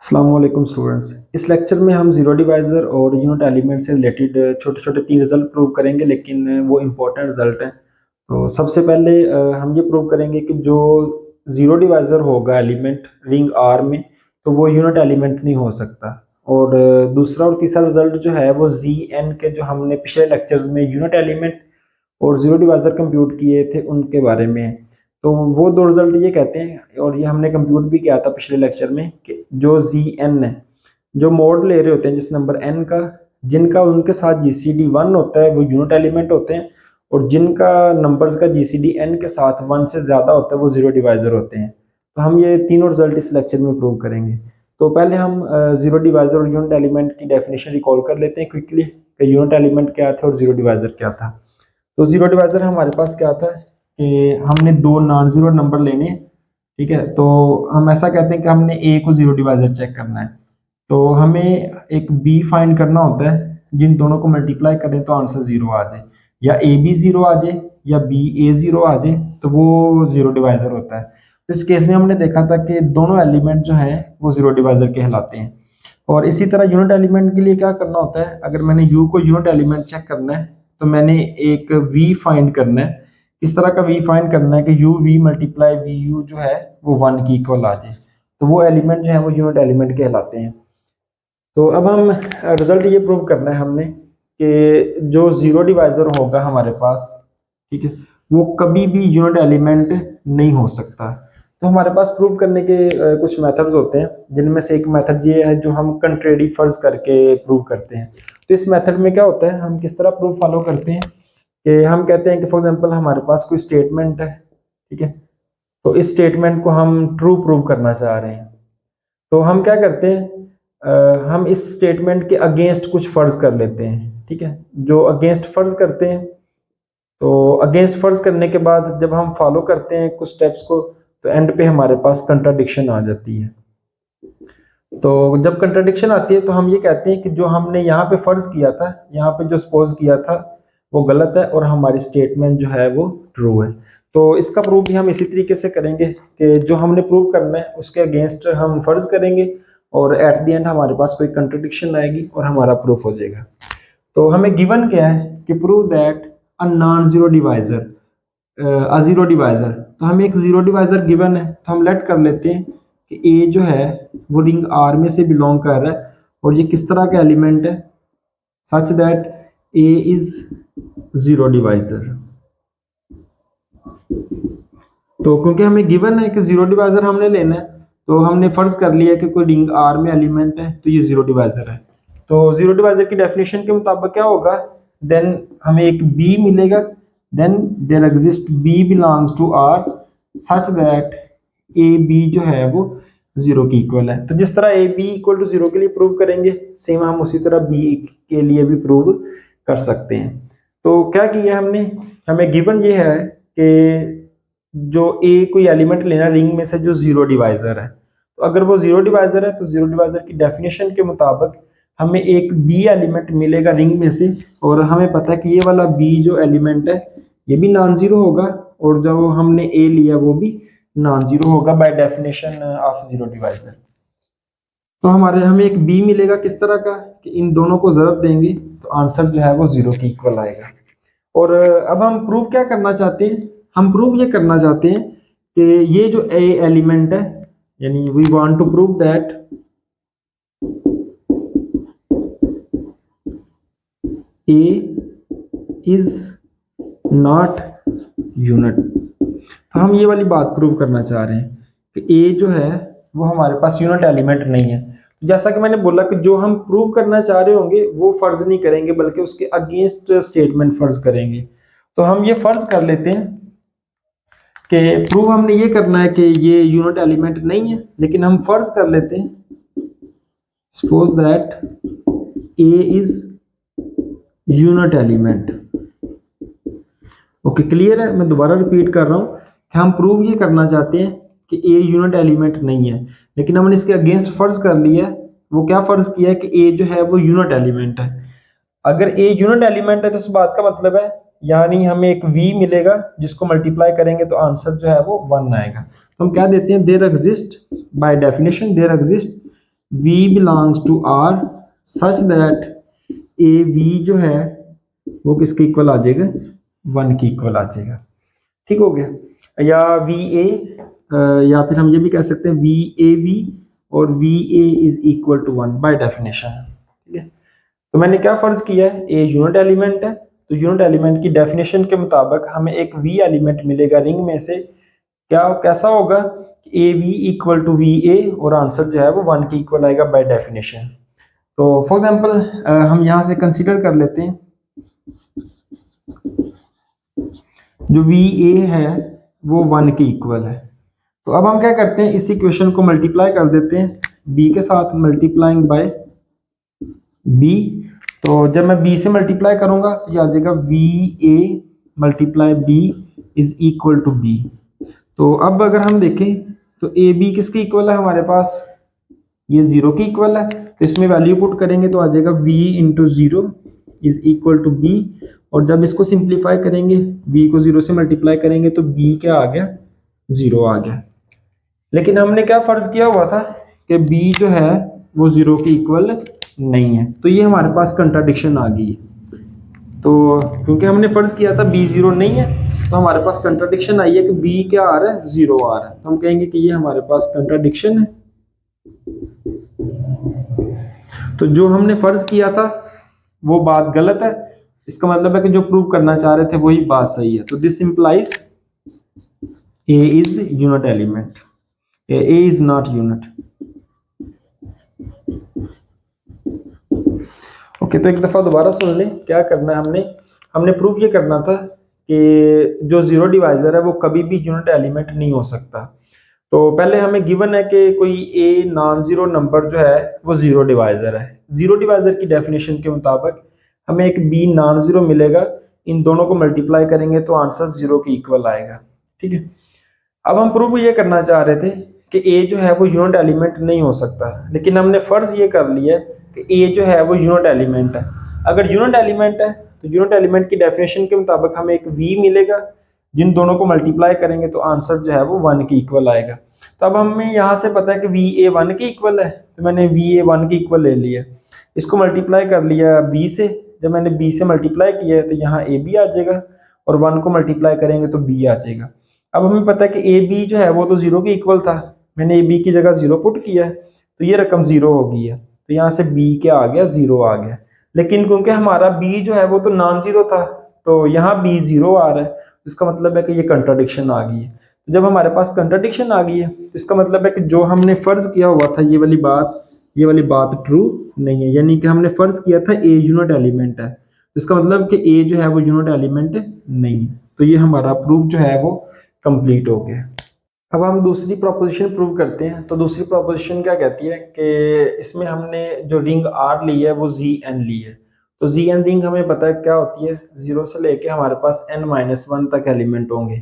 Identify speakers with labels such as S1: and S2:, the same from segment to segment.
S1: अस्सलाम वालेकुम स्टूडेंट्स। इस लेक्चर में हम जीरो डिवाइज़र और यूनिट एलिमेंट से रिलेटेड छोटे छोटे 3 रिजल्ट प्रूव करेंगे, लेकिन वो इम्पोर्टेंट रिजल्ट हैं। तो सबसे पहले हम ये प्रूव करेंगे कि जो जीरो डिवाइज़र होगा एलिमेंट रिंग आर में, तो वो यूनिट एलिमेंट नहीं हो सकता। और दूसरा और तीसरा रिजल्ट जो है वो जी एन के, जो हमने पिछले लेक्चर्स में यूनिट एलिमेंट और जीरो डिवाइज़र कंप्यूट किए थे उनके बारे में है। तो वो दो रिजल्ट ये कहते हैं, और ये हमने कंप्यूट भी किया था पिछले लेक्चर में, कि जो जी एन है, जो मोड ले रहे होते हैं जिस नंबर एन का, जिनका उनके साथ जीसीडी 1 होता है वो यूनिट एलिमेंट होते हैं, और जिनका नंबर्स का जीसीडी एन के साथ 1 से ज़्यादा होता है वो जीरो डिवाइज़र होते हैं। तो हम ये तीनों रिजल्ट इस लेक्चर में प्रूव करेंगे। तो पहले हम जीरो डिवाइज़र और यूनिट एलिमेंट की डेफिनेशन रिकॉल कर लेते हैं क्विकली, कि यूनिट एलिमेंट क्या था और जीरो डिवाइज़र क्या था। तो जीरो डिवाइज़र हमारे पास क्या था कि हमने दो नॉन जीरो नंबर लेने हैं, ठीक है। तो हम ऐसा कहते हैं कि हमने ए को जीरो डिवाइज़र चेक करना है, तो हमें एक बी फाइंड करना होता है, जिन दोनों को मल्टीप्लाई करें तो आंसर जीरो आ जाए, या ए बी जीरो आ जाए या बी ए जीरो आ जाए, तो वो जीरो डिवाइज़र होता है। तो इस केस में हमने देखा था कि दोनों एलिमेंट जो हैं वो जीरो डिवाइज़र कहलाते हैं। और इसी तरह यूनिट एलिमेंट के लिए क्या करना होता है, अगर मैंने यू को यूनिट एलिमेंट चेक करना है तो मैंने एक वी फाइंड करना है। इस तरह का वी फाइंड करना है कि u v multiply v u जो है वो 1 की इक्वल आ जाए, तो वो एलिमेंट जो है वो यूनिट एलिमेंट कहलाते हैं। तो अब हम रिजल्ट ये प्रूव करना है हमने कि जो जीरो डिवाइज़र होगा हमारे पास, ठीक है, वो कभी भी यूनिट एलिमेंट नहीं हो सकता। तो हमारे पास प्रूव करने के कुछ मेथड्स होते हैं, जिनमें से एक मेथड ये है जो हम कंट्रेरी फर्ज करके प्रूव करते हैं। तो इस मेथड में क्या होता है, हम किस तरह प्रूफ फॉलो करते हैं कि हम कहते हैं कि फॉर एग्जांपल हमारे पास कोई स्टेटमेंट है, ठीक है, तो इस स्टेटमेंट को हम ट्रू प्रूव करना चाह रहे हैं। तो हम क्या करते हैं, हम इस स्टेटमेंट के अगेंस्ट कुछ फर्ज कर लेते हैं, ठीक है। जो अगेंस्ट फर्ज करते हैं, तो अगेंस्ट फर्ज करने के बाद जब हम फॉलो करते हैं कुछ स्टेप्स को, तो एंड पे हमारे पास कंट्राडिक्शन आ जाती है। तो जब कंट्राडिक्शन आती है तो हम ये कहते हैं कि जो हमने यहाँ पे फर्ज किया था, यहाँ पे जो सपोज किया था वो गलत है, और हमारी स्टेटमेंट जो है वो ट्रू है। तो इसका प्रूफ भी हम इसी तरीके से करेंगे कि जो हमने प्रूव करना है उसके अगेंस्ट हम फर्ज करेंगे, और एट द एंड हमारे पास कोई कंट्राडिक्शन आएगी और हमारा प्रूफ हो जाएगा। तो हमें गिवन क्या है कि prove that a non zero divisor, a zero divisor. तो हमें एक जीरो डिवाइजर गिवन है, तो हम लेट कर लेते हैं कि ए जो है वो रिंग आर में से बिलोंग कर रहा है, और ये किस तरह का एलिमेंट है, सच that a is zero divisor. तो क्योंकि हमें गिवन है कि जीरो डिवाइजर हमने लेना है, तो हमने फर्ज कर लिया कि कोई रिंग आर में एलिमेंट है तो ये जीरो डिवाइजर है। तो जीरो डिवाइजर की डेफिनेशन के मुताबिक क्या होगा, देन हमें एक बी मिलेगा, then there exist b belongs to R such that a b जो है वो जीरो की इक्वल है। तो जिस तरह a b equal to zero के लिए प्रूव करेंगे, सेम हम उसी तरह बी के लिए भी प्रूव कर सकते हैं। तो क्या किया हमने, हमें गिवन ये है कि जो ए कोई एलिमेंट लेना रिंग में से जो जीरो डिवाइजर है, तो अगर वो जीरो डिवाइजर है तो जीरो डिवाइजर की डेफिनेशन के मुताबिक हमें एक बी एलिमेंट मिलेगा रिंग में से, और हमें पता है कि ये वाला बी जो एलिमेंट है ये भी नॉन जीरो होगा, और जो हमने ए लिया वो भी नॉन जीरो होगा by definition of zero divisor. तो हमें एक बी मिलेगा किस तरह का, कि इन दोनों को जरूरत देंगे तो आंसर जो है वो जीरो की इक्वल आएगा। और अब हम प्रूव क्या करना चाहते हैं, हम प्रूव ये करना चाहते हैं कि ये जो ए एलिमेंट है, यानी we want to prove that a is not unit. तो हम ये वाली बात प्रूव करना चाह रहे हैं कि ए जो है वो हमारे पास यूनिट एलिमेंट नहीं है। जैसा कि मैंने बोला कि जो हम प्रूव करना चाह रहे होंगे वो फर्ज नहीं करेंगे, बल्कि उसके अगेंस्ट स्टेटमेंट फर्ज करेंगे। तो हम ये फर्ज कर लेते हैं कि प्रूव हमने ये करना है कि ये यूनिट एलिमेंट नहीं है, लेकिन हम फर्ज कर लेते हैं suppose that a is unit element. Okay, clear है। मैं दोबारा रिपीट कर रहा हूं कि हम प्रूव ये करना चाहते हैं कि ए यूनिट एलिमेंट नहीं है, लेकिन हमने इसके अगेंस्ट फर्ज कर लिया है। वो क्या फर्ज किया है कि ए जो है वो यूनिट एलिमेंट है। अगर ए यूनिट एलिमेंट है तो इस बात का मतलब है, यानी हमें एक v मिलेगा जिसको मल्टीप्लाई करेंगे तो आंसर जो है वो 1 आएगा। तो हम क्या देते हैं, there exist, by definition there exist V belongs to R such that AV जो है वो किसके इक्वल आ जाएगा, 1 के इक्वल आ जाएगा। ठीक हो गया। या VA या फिर हम ये भी कह सकते हैं VAV और VA is equal to 1 by definition. ठीक है, तो मैंने क्या फर्ज किया है, ए यूनिट एलिमेंट है, तो यूनिट एलिमेंट की डेफिनेशन के मुताबिक हमें एक V एलिमेंट मिलेगा रिंग में से। क्या कैसा होगा, a v equal to v a, और आंसर जो है वो 1 के इक्वल आएगा बाय डेफिनेशन। तो फॉर एग्जांपल हम यहाँ से कंसीडर कर लेते हैं जो वी ए है वो 1 के इक्वल है। तो अब हम क्या करते हैं, इस इक्वेशन को मल्टीप्लाई कर देते हैं बी के साथ, मल्टीप्लाइंग बाय बी। तो जब मैं बी से मल्टीप्लाई करूंगा तो ये आ जाएगा v a multiply b is equal to b. तो अब अगर हम देखें तो ए बी किसके इक्वल है हमारे पास, ये 0 के इक्वल है, तो इसमें वैल्यू पुट करेंगे तो आ जाएगा v into 0 is equal to b. और जब इसको सिंप्लीफाई करेंगे, v को 0 से मल्टीप्लाई करेंगे तो b क्या आ गया, 0 आ गया। लेकिन हमने क्या फर्ज किया हुआ था कि b जो है वो 0 के इक्वल नहीं है, तो ये हमारे पास कंट्राडिक्शन आ गई। तो क्योंकि हमने फर्ज किया था b 0 नहीं है, तो हमारे पास कंट्राडिक्शन आई है कि b क्या आ रहा है, 0 आ रहा है। तो हम कहेंगे कि ये हमारे पास कंट्राडिक्शन है। तो जो हमने फर्ज किया था वो बात गलत है, इसका मतलब है कि जो प्रूव करना चाह रहे थे वही बात सही है। तो this implies A is unit element, A is not unit. Okay, तो एक दफा दोबारा सुन लें क्या करना है। हमने प्रूव ये करना था कि जो जीरो डिवाइजर है वो कभी भी यूनिट एलिमेंट नहीं हो सकता। तो पहले हमें गिवन है कि कोई ए नॉन जीरो नंबर जो है वो जीरो डिवाइजर है। जीरो डिवाइजर की डेफिनेशन के मुताबिक हमें एक बी नॉन जीरो मिलेगा, इन दोनों को मल्टीप्लाई करेंगे तो आंसर 0 के इक्वल आएगा। ठीक है, अब हम प्रूव ये करना चाह रहे थे कि ए जो है वो यूनिट एलिमेंट नहीं हो सकता, लेकिन हमने फर्ज ये कर लिया कि ए जो है वो यूनिट एलिमेंट है। अगर यूनिट एलिमेंट है तो यूनिट एलिमेंट की डेफिनेशन के मुताबिक हमें एक वी मिलेगा, जिन दोनों को मल्टीप्लाई करेंगे तो आंसर जो है वो 1 के इक्वल आएगा। तो अब हमें यहाँ से पता है कि वी ए 1 के इक्वल है, तो मैंने वी ए 1 के इक्वल ले लिया, इसको मल्टीप्लाई कर लिया बी से। जब मैंने बी से मल्टीप्लाई किया है तो यहाँ ए बी आ जाएगा, और 1 को मल्टीप्लाई करेंगे तो बी आ जाएगा। अब हमें पता है कि ए बी जो है वो तो 0 के इक्वल था, मैंने ए बी की जगह 0 पुट किया है तो ये रकम 0 हो गई है, तो यहाँ से बी क्या आ गया, 0 आ गया। लेकिन क्योंकि हमारा बी जो है वो तो नॉन जीरो था, तो यहाँ बी 0 आ रहा है, इसका मतलब है कि ये कंट्राडिक्शन आ गई है। तो जब हमारे पास कंट्राडिक्शन आ गई है तो इसका मतलब है कि जो हमने फर्ज किया हुआ था ये वाली बात ट्रू नहीं है, यानी कि हमने फर्ज किया था ए यूनिट एलिमेंट है, तो इसका मतलब कि ए जो है वो यूनिट एलिमेंट नहीं है। तो ये हमारा प्रूफ जो है वो कंप्लीट हो गया। अब हम दूसरी प्रोपोजिशन प्रूव करते हैं। तो दूसरी प्रोपोजिशन क्या कहती है कि इसमें हमने जो रिंग आर ली है वो जी एन ली है। तो जी एन रिंग हमें पता है क्या होती है, 0 से लेके हमारे पास n-1 तक एलिमेंट होंगे।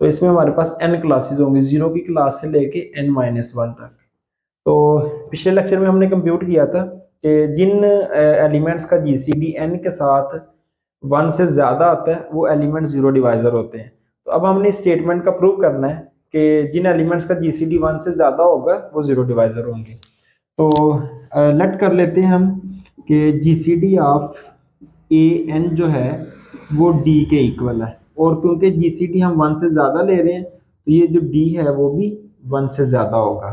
S1: तो इसमें हमारे पास n क्लासेस होंगी, 0 की क्लास से लेके n-1 तक। तो पिछले लेक्चर में हमने कंप्यूट किया था कि जिन एलिमेंट्स का जीसीडी n के साथ 1 से ज़्यादा आता है वो एलिमेंट जीरो डिवाइजर होते हैं। तो अब हमने स्टेटमेंट का प्रूव करना है कि जिन एलिमेंट्स का जीसीडी 1 से ज़्यादा होगा वो जीरो डिवाइजर होंगे। तो लेट कर लेते हैं हम कि जीसीडी ऑफ ए एन जो है वो डी के इक्वल है, और क्योंकि जीसीडी हम 1 से ज़्यादा ले रहे हैं तो ये जो डी है वो भी 1 से ज़्यादा होगा।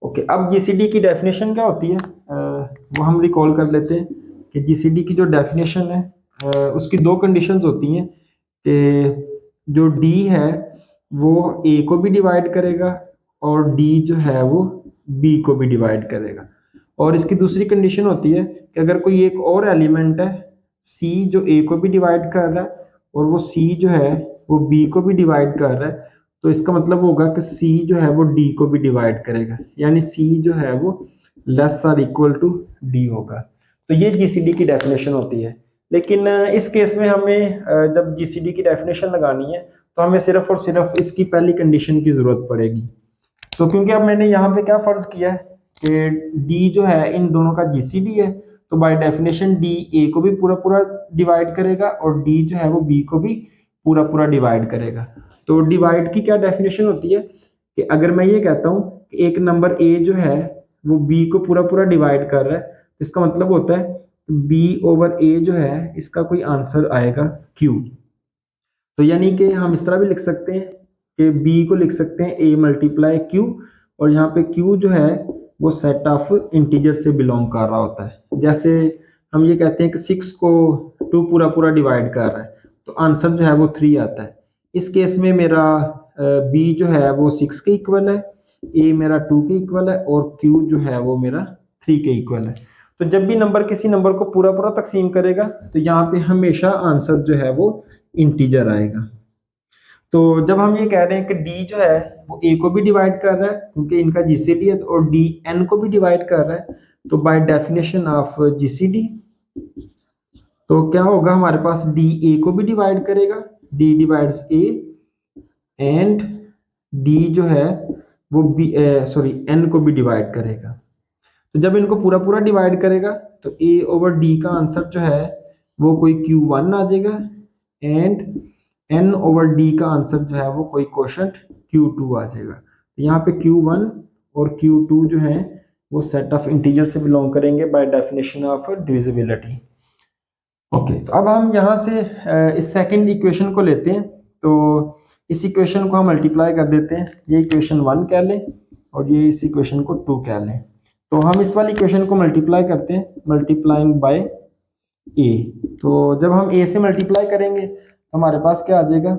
S1: ओके, अब जीसीडी की डेफिनेशन क्या होती है वो हम रिकॉल कर लेते हैं कि जीसीडी की जो डेफिनेशन है उसकी दो कंडीशंस होती हैं कि जो डी है वो ए को भी डिवाइड करेगा और डी जो है वो बी को भी डिवाइड करेगा। और इसकी दूसरी कंडीशन होती है कि अगर कोई एक और एलिमेंट है सी जो ए को भी डिवाइड कर रहा है और वो सी जो है वो बी को भी डिवाइड कर रहा है, तो इसका मतलब होगा कि सी जो है वो डी को भी डिवाइड करेगा, यानी सी जो है वो लेस और इक्वल टू डी होगा। तो ये जीसीडी की डेफिनेशन होती है। लेकिन इस केस में हमें जब जीसीडी की डेफिनेशन लगानी है तो हमें सिर्फ और सिर्फ इसकी पहली कंडीशन की जरूरत पड़ेगी। तो क्योंकि अब मैंने यहाँ पे क्या फर्ज किया है कि डी जो है इन दोनों का जीसीडी है, तो बाय डेफिनेशन डी ए को भी पूरा पूरा डिवाइड करेगा और डी जो है वो बी को भी पूरा पूरा डिवाइड करेगा। तो डिवाइड की क्या डेफिनेशन होती है कि अगर मैं ये कहता हूँ कि एक नंबर ए जो है वो b को पूरा पूरा डिवाइड कर रहा है, तो इसका मतलब होता है b/a जो है इसका कोई आंसर आएगा q। तो यानी कि हम इस तरह भी लिख सकते हैं कि b को लिख सकते हैं a मल्टीप्लाई q, और यहाँ पे q जो है वो सेट ऑफ इंटीजर से बिलोंग कर रहा होता है। जैसे हम ये कहते हैं कि 6 को 2 पूरा पूरा डिवाइड कर रहा है, तो आंसर जो है वो 3 आता है। इस केस में मेरा b जो है वो 6 के इक्वल है, a मेरा 2 के इक्वल है, और q जो है वो मेरा 3 के इक्वल है। तो जब भी नंबर किसी नंबर को पूरा पूरा तकसीम करेगा तो यहाँ पे हमेशा आंसर जो है वो इंटीजर आएगा। तो जब हम ये कह रहे हैं कि d जो है वो a को भी डिवाइड कर रहा है क्योंकि इनका जीसीडी है, और d n को भी डिवाइड कर रहा है, तो बाय डेफिनेशन ऑफ जीसीडी तो क्या होगा, हमारे पास d a को भी डिवाइड करेगा, d divides a, and d जो है वो n को भी डिवाइड करेगा। तो जब इनको पूरा पूरा डिवाइड करेगा तो a/d का आंसर जो है वो कोई q1 आ जाएगा, एंड n/d का आंसर जो है वो कोई क्वोशंट q2 आ जाएगा। तो यहाँ पे q1 और q2 जो है वो सेट ऑफ इंटीजर से बिलोंग करेंगे by definition of divisibility. Okay, तो अब हम यहाँ से इस सेकंड इक्वेशन को लेते हैं। तो इस इक्वेशन को हम मल्टीप्लाई कर देते हैं, ये इक्वेशन 1 कह लें और ये इस इक्वेशन को 2 कह लें। तो हम इस वाली इक्वेशन को मल्टीप्लाई करते हैं, मल्टीप्लाइंग बाय a। तो जब हम a से मल्टीप्लाई करेंगे तो हमारे पास क्या आ जाएगा,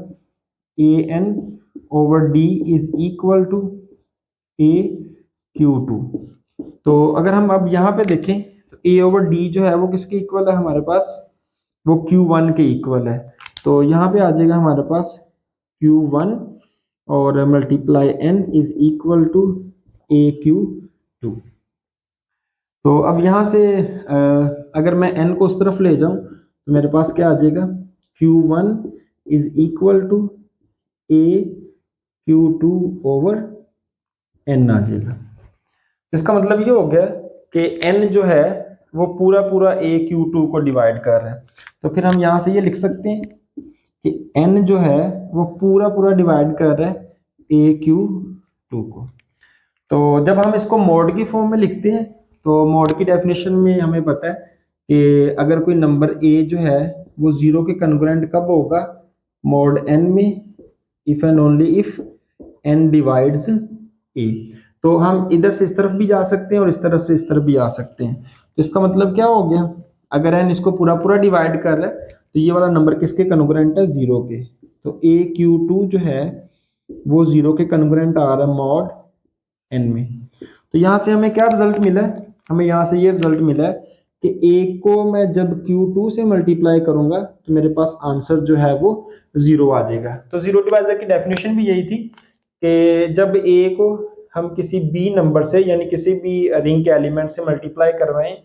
S1: an/d is equal to a q2। तो अगर हम अब यहाँ पे देखें तो a/d जो है वो किसके इक्वल है, हमारे पास वो q1 के इक्वल है। तो यहाँ पे आ जाएगा हमारे पास q1 और multiply n is equal to aq2। तो अब यहाँ से अगर मैं n को उस तरफ ले जाऊं तो मेरे पास क्या आ जाएगा, q1 is equal to aq2 over n आ जाएगा। इसका मतलब ये हो गया कि n जो है वो पूरा पूरा aq2 को डिवाइड कर रहा है। तो फिर हम यहाँ से ये लिख सकते हैं कि n जो है वो पूरा पूरा डिवाइड कर रहा है aq2 को। तो जब हम इसको मॉड की फॉर्म में लिखते हैं तो मॉड की डेफिनेशन में हमें पता है कि अगर कोई नंबर a जो है वो 0 के कन्ग्रुएंट कब होगा, मॉड n में, if and only if n divides a। तो हम इधर से इस तरफ भी जा सकते हैं और इस तरफ से इस तरफ भी आ सकते हैं। तो इसका मतलब क्या हो गया, अगर n इसको पूरा पूरा डिवाइड कर रहा है तो ये वाला नंबर किसके कन्ग्रुएंट है, 0 के। तो aq2 जो है वो 0 के कन्ग्रुएंट आ रहा है मॉड n में। तो यहाँ से हमें क्या रिजल्ट मिला है, हमें यहाँ से ये रिजल्ट मिला है कि a को मैं जब q2 से मल्टीप्लाई करूंगा तो मेरे पास आंसर जो है वो 0 आ जाएगा। तो जीरो डिवाइजर की डेफिनेशन भी यही थी कि जब a को हम किसी b नंबर से यानी किसी भी रिंग के एलिमेंट से मल्टीप्लाई करवाएं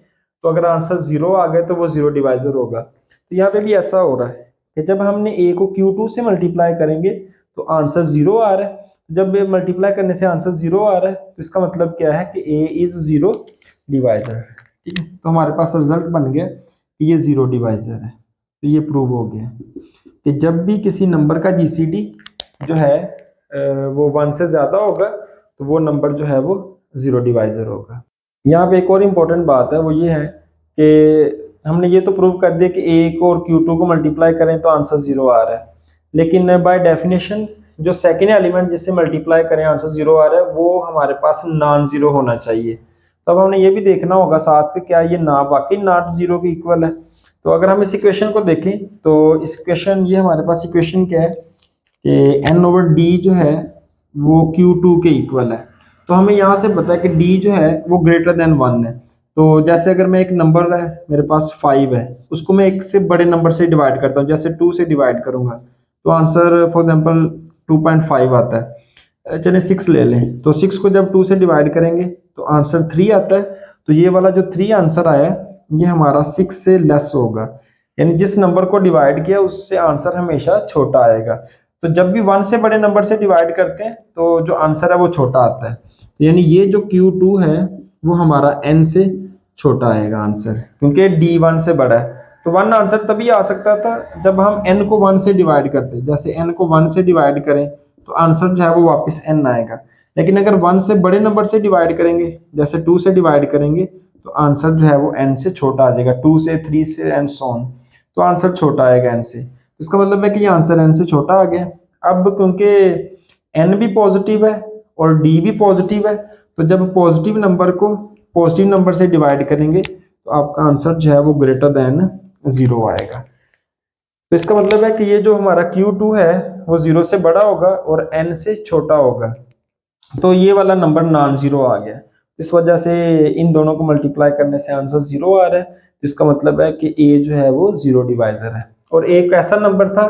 S1: तो अगर आंसर 0 आ गए तो वो जीरो डिवाइजर होगा। तो यहाँ पे भी ऐसा हो रहा है कि जब हमने a को q2 से मल्टीप्लाई करेंगे तो आंसर 0 आ रहा है। जब मल्टीप्लाई करने से आंसर 0 आ रहा है तो इसका मतलब क्या है कि a इज 0 डिवाइजर। ठीक है, तो हमारे पास रिजल्ट बन गया कि ये 0 डिवाइजर है। तो ये प्रूव हो गया कि जब भी किसी नंबर का जीसीडी जो है वो 1 से ज्यादा होगा तो वो नंबर जो है वो 0 डिवाइजर होगा। यहाँ पे एक और इम्पोर्टेंट बात है, वो ये है कि हमने ये तो प्रूव कर दिया कि a को और q2 को मल्टीप्लाई करें तो आंसर 0 आ रहा है, लेकिन बाय डेफिनेशन जो सेकेंड एलिमेंट जिससे मल्टीप्लाई करें आंसर 0 आ रहा है वो हमारे पास नॉन जीरो होना चाहिए। तो अब हमने ये भी देखना होगा साथ कि क्या ये ना वाकई नॉट 0 के इक्वल है। तो अगर हम इस इक्वेशन को देखें तो इस इक्वेशन, ये हमारे पास इक्वेशन क्या है कि n/d जो है वो q2 के इक्वल है। तो हमें यहाँ से पता है कि d जो है वो ग्रेटर देन 1 है। तो जैसे अगर मैं एक नंबर है मेरे पास 5 है, उसको मैं एक से बड़े नंबर से डिवाइड करता हूँ, जैसे 2 से डिवाइड करूंगा तो आंसर फॉर एग्जांपल 2.5 आता है। चलिए 6 ले लें, तो 6 को जब 2 से डिवाइड करेंगे तो आंसर 3 आता है। तो ये वाला जो 3 आंसर आया ये हमारा 6 से लेस होगा, यानी जिस नंबर को डिवाइड किया उससे आंसर हमेशा छोटा आएगा। तो जब भी 1 से बड़े नंबर से डिवाइड करते हैं तो जो आंसर है वो छोटा आता है। तो यानी ये जो q2 है वो हमारा n से छोटा आएगा आंसर, क्योंकि d 1 से बड़ा है। तो 1 आंसर तभी आ सकता था जब हम n को 1 से डिवाइड करते, जैसे n को 1 से डिवाइड करें तो आंसर जो है वो वापस n आएगा। लेकिन अगर 1 से बड़े नंबर से डिवाइड करेंगे, जैसे 2 से डिवाइड करेंगे, तो आंसर जो है वो n से छोटा आ जाएगा, 2 से, 3 से एंड सो ऑन, तो आंसर छोटा आएगा n से। तो इसका मतलब है कि ये आंसर n से छोटा आ गया। अब क्योंकि n भी पॉजिटिव है और d भी पॉजिटिव है, तो जब पॉजिटिव नंबर को पॉजिटिव नंबर से डिवाइड करेंगे तो आपका आंसर जो है वो ग्रेटर देन 0 आएगा। तो इसका मतलब है कि ये जो हमारा Q2 है वो 0 से बड़ा होगा और n से छोटा होगा, तो ये वाला नंबर नॉन जीरो आ गया। इस वजह से इन दोनों को मल्टीप्लाई करने से आंसर 0 आ रहा है। तो इसका मतलब है कि a जो है वो 0 डिवाइजर है। और एक ऐसा नंबर था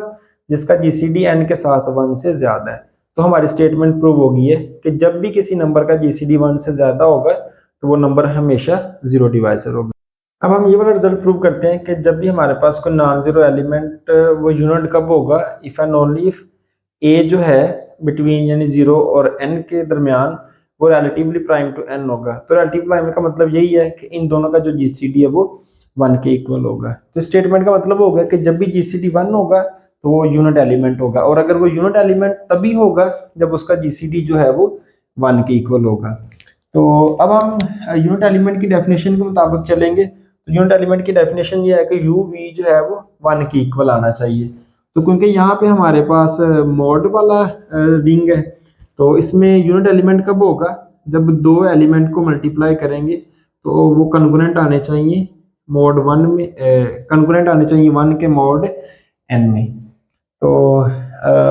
S1: जिसका जीसीडी n के साथ 1 से ज्यादा है, तो हमारी स्टेटमेंट प्रूव हो गई है कि जब भी किसी नंबर का जीसीडी 1 से ज्यादा होगा तो वो नंबर हमेशा 0 डिवाइजर होगा। अब हम ये वाला रिजल्ट प्रूव करते हैं कि जब भी हमारे पास कोई नॉन जीरो एलिमेंट, वो यूनिट कब होगा, if and only if a जो है बिटवीन यानी 0 और n के दरमियान वो रिलेटिवली प्राइम टू n होगा। तो रिलेटिव प्राइम का मतलब यही है कि इन दोनों का जो जीसीडी है वो 1 के इक्वल होगा। तो स्टेटमेंट का मतलब होगा कि जब भी जीसीडी 1 होगा तो वो यूनिट एलिमेंट होगा, और अगर वो यूनिट एलिमेंट तभी होगा जब उसका जीसीडी जो है वो 1 के इक्वल होगा। तो अब हम यूनिट एलिमेंट की डेफिनेशन के मुताबिक चलेंगे। तो यूनिट एलिमेंट की डेफिनेशन ये है कि यू वी जो है वो 1 के इक्वल आना चाहिए। तो क्योंकि यहाँ पे हमारे पास मॉड वाला रिंग है, तो इसमें यूनिट एलिमेंट कब होगा, जब दो एलिमेंट को मल्टीप्लाई करेंगे तो वो कन्ग्रुएंट आने चाहिए मॉड 1 में, कन्ग्रुएंट आने चाहिए 1 के मॉड n में। तो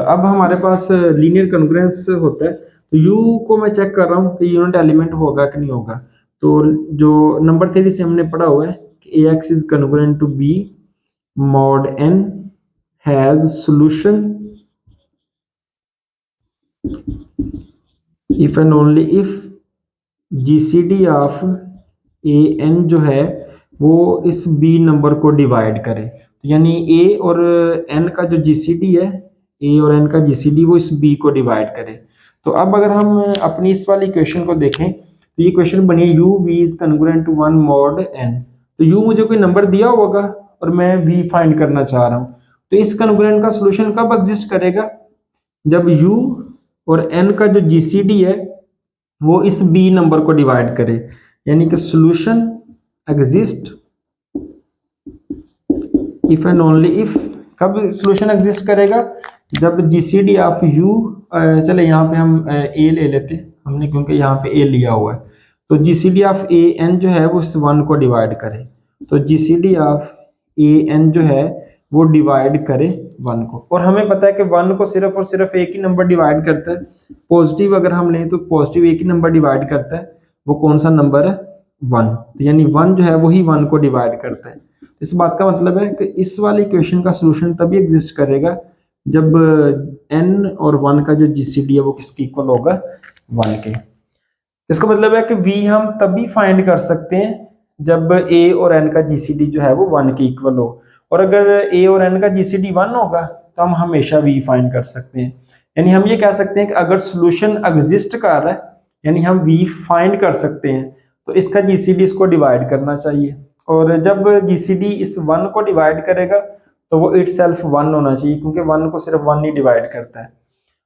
S1: अब हमारे पास लीनियर कन्ग्रुएंस होता है, तो u को मैं चेक कर रहा हूँ कि यूनिट एलिमेंट होगा कि नहीं होगा। तो जो नंबर थ्योरी से हमने पढ़ा हुआ है कि ax is congruent to b mod n has solution if and only if GCD of an जो है वो इस b नंबर को डिवाइड करे। तो यानी a और n का जो GCD है, a और n का GCD वो इस b को डिवाइड करे। तो अब अगर हम अपनी इस वाली इक्वेशन को देखें तो ये इक्वेशन बनी है u v is congruent to 1 mod n। तो u मुझे कोई नंबर दिया होगा और मैं v फाइंड करना चाह रहा हूँ, तो इस कन्ग्रुएंट का सॉल्यूशन कब एग्जिस्ट करेगा, जब u और n का जो जीसीडी है वो इस b नंबर को डिवाइड करे। यानी कि solution exist if and only if, कब सॉल्यूशन एग्जिस्ट करेगा, जब जीसीडी ऑफ u, चले यहाँ पे हम a ले लेते हमने क्योंकि यहाँ पे a लिया हुआ है, तो जीसीडी ऑफ a n जो है वो इस 1 को डिवाइड करे। तो जीसीडी ऑफ a n जो है वो डिवाइड करे 1 को, और हमें पता है कि 1 को सिर्फ और सिर्फ एक ही नंबर डिवाइड करता है। पॉजिटिव अगर हम लें तो पॉजिटिव एक ही नंबर डिवाइड करता है, वो कौन सा नंबर है, 1। तो यानी 1 जो है वही 1 को डिवाइड करता है। तो इस बात का मतलब है कि इस वाली इक्वेशन का सॉल्यूशन तभी एग्जिस्ट करेगा जब n और 1 का जो जीसीडी है वो किसके इक्वल होगा, 1 के। इसका मतलब है कि v हम तभी फाइंड कर सकते हैं जब a और n का जीसीडी जो है वो 1 के इक्वल हो, और अगर a और n का जीसीडी 1 होगा तो हम हमेशा v फाइंड कर सकते हैं। यानी हम ये कह सकते हैं कि अगर सॉल्यूशन एग्जिस्ट कर रहा है यानी हम v फाइंड कर सकते हैं, तो इसका जीसीडी इसको डिवाइड करना चाहिए, और जब जीसीडी इस 1 को डिवाइड करेगा तो वो इटसेल्फ 1 होना चाहिए, क्योंकि 1 को सिर्फ 1 ही डिवाइड करता है।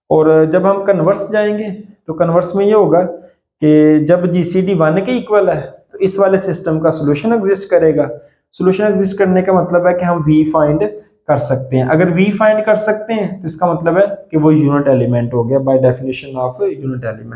S1: और जब हम कन्वर्स जाएंगे तो कन्वर्स में ये होगा कि जब जीसीडी 1 के इक्वल है तो इस वाले सिस्टम का सॉल्यूशन एग्जिस्ट करेगा। सॉल्यूशन एग्जिस्ट करने का मतलब है कि हम v फाइंड कर सकते हैं। अगर v फाइंड कर सकते हैं तो इसका मतलब है कि वो यूनिट एलिमेंट हो गया by definition of unit element.